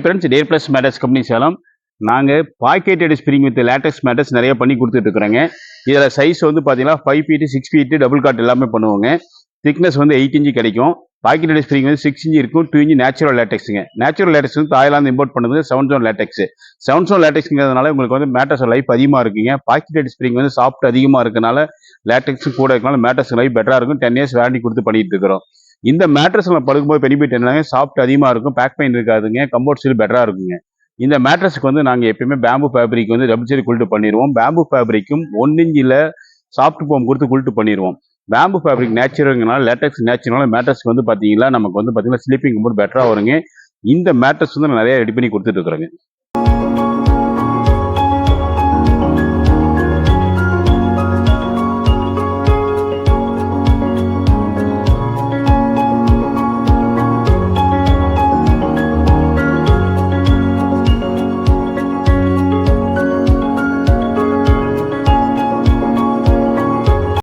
Friends, dare plus mattress company Salem. நாங்கள் packeted spring with latex mattress நிறைய பண்ணி கொடுத்துட்டு இருக்கிறோங்க. இதில் சைஸ் வந்து பார்த்தீங்கன்னா 5 ஃபீட் 6 ஃபீட் டபுள் காட் எல்லாமே பண்ணுவோங்க. திக்னஸ் வந்து 8 இன்ச்சு கிடைக்கும். பாக்கெட்டட் ஸ்ப்ரிங் வந்து 6 இன்ச்சு இருக்கும். 2 இன்ச்சு நேச்சுரல் லேட்டக்ஸுங்க. நேச்சுரல் லேட்டக்ஸ் வந்து தாய்லாந்து இம்போர்ட் பண்ணுறது 7 ஜோன் லேட்டக்ஸ். 7 ஜோன் லேட்டக்ஸ்ங்கிறதுனால உங்களுக்கு வந்து மேட்டர்ஸ் லைஃப் அதிகமாக இருக்குங்க. பாக்கெட்டட் ஸ்ப்ரிங் வந்து சாஃப்ட் அதிகமாக இருக்கனால லேட்டக்ஸ் கூட இருக்கனால மேட்டர்ஸ் லைஃப் பெட்டராக இருக்கும். 10 இயர்ஸ் வாரண்டி கொடுத்து பண்ணிட்டு இருக்கிறோம். இந்த மேட்ரஸ்ல படுக்கும்போது பெனிஃபிட் என்னன்னா சாஃப்ட் அதிகமாக இருக்கும், பேக் பெயின் இருக்காதுங்க, கம்போர்ட் சீல் பெட்டராக இருக்குங்க. இந்த மேட்ரஸுக்கு வந்து நாங்கள் எப்பயுமே பேம்பு ஃபேப்ரிக் வந்து டபுள் சைடு குல்ட்டு பண்ணிடுவோம். பேம்பு ஃபேப்ரிக்கும் 1 இன்ச்சில் சாஃப்ட் ஃபோம் கொடுத்து குல்ட்டு பண்ணிடுவோம். பேம்பு ஃபேப்ரிக் நேச்சுரல்னால லேட்டக்ஸ் நேச்சுரல் மேட்ரஸ்க்கு வந்து பார்த்தீங்கன்னா நமக்கு வந்து பார்த்தீங்கன்னா ஸ்லீப்பிங் கம்போர்ட் பெட்டராக வருங்க. இந்த மேட்ரஸ் வந்து நான் நிறைய ரெடி பண்ணி கொடுத்துட்டு இருக்கிறேங்க.